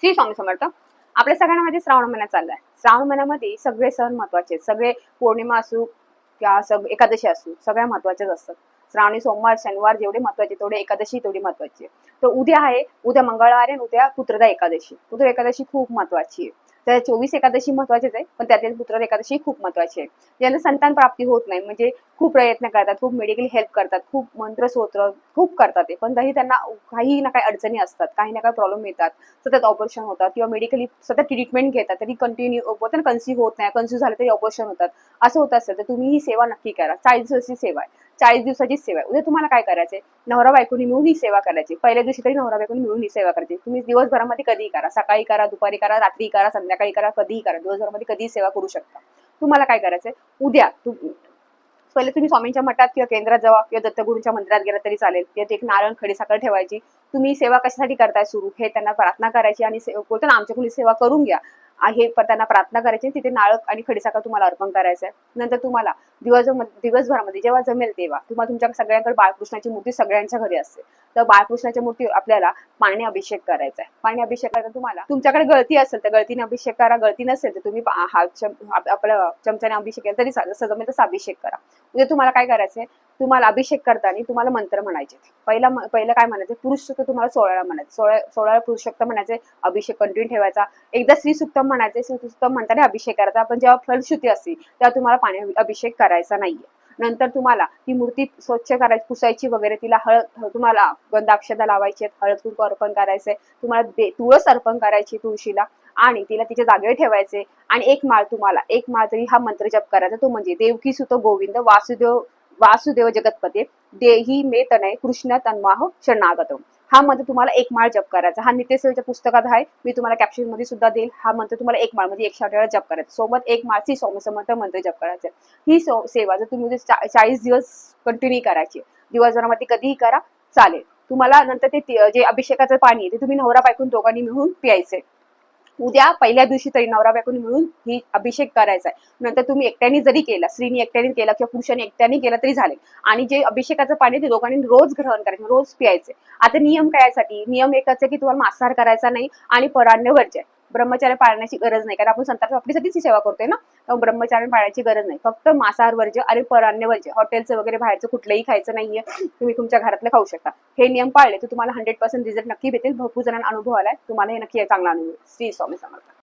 श्री स्वामी समर्थ. आपल्या सगळ्यांमध्ये श्रावण महिना चाललाय. श्रावण महिन्यामध्ये सगळे सण महत्वाचे आहेत. सगळे पौर्णिमा असू किंवा एकादशी असू, सगळ्या महत्वाच्याच असतात. श्रावणी सोमवार शनिवार जेवढे महत्वाचे तेवढे एकादशी तेवढी महत्वाची आहे. तर उद्या आहे, उद्या मंगळवार आहे, उद्या पुत्रदा एकादशी. पुत्र एकादशी खूप महत्वाची आहे. त्या 24 एकादशी महत्वाचीच आहे, पण त्यातील पुत्र एकादशी खूप महत्वाची आहे. ज्यांना संतान प्राप्ती होत नाही, म्हणजे खूप प्रयत्न करतात, खूप मेडिकल हेल्प करतात, खूप मंत्र स्तोत्र खूप करतात ते, पण तरी त्यांना काही ना काही अडचणी असतात, काही ना काही प्रॉब्लेम येतात. सतत ऑपरेशन होतात किंवा मेडिकली सतत ट्रीटमेंट घेतात, तरी कंटिन्यू कन्सिव्ह होत नाही, कन्सिव्ह झालं तरी ऑपरेशन होतात. असं होत असेल तर तुम्ही ही सेवा नक्की करा. 40 दिवसाची सेवा आहे, 40 दिवसाची सेवा आहे. उद्या तुम्हाला काय करायचंय, नवरा बायकोनी मिळून ही सेवा करायची. पहिल्या दिवशी तरी नवरा बायकोनी मिळून ही सेवा करायची. तुम्ही दिवसभरामध्ये कधीही करा, सकाळी करा, दुपारी करा, रात्री करा, संध्याकाळी करा, कधीही करा. दिवसभरामध्ये कधीही सेवा करू शकता. तुम्हाला काय करायचंय, उद्या पहिले तुम्ही स्वामींच्या मठात किंवा केंद्रात जावा किंवा दत्तगुरूंच्या मंदिरात गेला तरी चालेल. तिथे एक नारळ खडीसाखर ठेवायची. तुम्ही सेवा कशासाठी करताय सुरू हे त्यांना प्रार्थना करायची आणि बोलतो ना आमच्याकडून सेवा करून घ्या हे त्यांना प्रार्थना करायची. तिथे नारळ आणि खडीसाखर तुम्हाला अर्पण करायचं आहे. नंतर तुम्हाला दिवसभरामध्ये जेव्हा जमेल तेव्हा तुम्हाला तुमच्या सगळ्यांकडे बाळकृष्णाची मूर्ती सगळ्यांच्या घरी असते, तर बाळकृष्णाच्या मूर्तीवर आपल्याला पाणी अभिषेक करायचा आहे. पाणी अभिषेक करायचा तुम्हाला तुमच्याकडे गळती असेल तर गळतीने अभिषेक करा, गळती नसेल तर तुम्ही आपल्या चमच्याने अभिषेक केला तरी जसं जमेल तसं अभिषेक करा. म्हणजे तुम्हाला काय करायचंय, तुम्हाला अभिषेक करताना तुम्हाला मंत्र म्हणायचे. पहिलं काय म्हणायचं, पुरुष सुक्त तुम्हाला 16 म्हणायचं, 16 पुरुष सुक्त म्हणायचे. अभिषेक कंटिन्यू ठेवायचा. एकदा श्री सुक्तम म्हणायचे. श्री सुक्तम म्हणताना अभिषेक करायचा. पण जेव्हा फलश्रुती असते तेव्हा तुम्हाला पाणी अभिषेक करायचा नाहीये. नंतर तुम्हाला ती मूर्ती स्वच्छ करायची, पुसायची वगैरे. तिला हळद, तुम्हाला गंधाक्षता लावायची, हळद कुंकू अर्पण करायचंय. तुम्हाला तुळस अर्पण करायची तुळशीला आणि तिला तिच्या जागेवर ठेवायचे. आणि एक माळ तरी हा मंत्र जप करायचा. तो म्हणजे देवकी सुत गोविंद वासुदेव जगतपते देही मे तनय कृष्ण तन्वाह शरणागतम. हा मंत्र तुम्हाला एक माळ जप करायचा. हा नित्यसेवेच्या पुस्तकात आहे, मी तुम्हाला कॅप्शन मध्ये सुद्धा देईल. हा मंत्र तुम्हाला एक माळ मध्ये 108 वेळा जप करायचा. सोबत एक माळची स्वामी समर्थ मंत्र जप करायचा. ही सेवा जर तुम्ही 40 दिवस कंटिन्यू करायची, दिवसभरामध्ये कधीही करा चालेल. तुम्हाला नंतर ते जे अभिषेकाचं पाणी आहे ते तुम्ही नवरा बायकोन दोघांनी मिळून प्यायचंय. उद्या पहिल्या दिवशी तरी नवरा बायकोनी मिळून ही अभिषेक करायचा आहे. नंतर तुम्ही एकट्याने जरी केला, स्त्रीने एकट्याने केला किंवा पुरुषाने एकट्याने केला तरी झाले. आणि जे अभिषेकाचं पाणी ते दोघांनी रोज ग्रहण करायचं, रोज प्यायचे. आता नियम काय यासाठी, नियम एकच आहे की तुम्हाला मांसाहार करायचा नाही आणि पराण्य वर्ज्य. ब्रह्मचर्य पाळण्याची गरज नाही, कारण आपण संतांच्या आपल्यासाठीच ही सेवा करतोय ना, त्यामुळे ब्रह्मचर्य पाळण्याची गरज नाही. फक्त मांसाहार वर्ज्य आणि पराण्य वर्ज्य. हॉटेलचं वगैरे बाहेरचं कुठलंही खायचं नाहीये, तुम्ही तुमच्या घरातलं खाऊ शकता. हे नियम पाळले तर तुम्हाला 100% रिझल्ट नक्की भेटेल. भरपूर जणांना अनुभव आलाय, तुम्हाला हे नक्की चांगला अनुभव. श्री स्वामी समर्थ.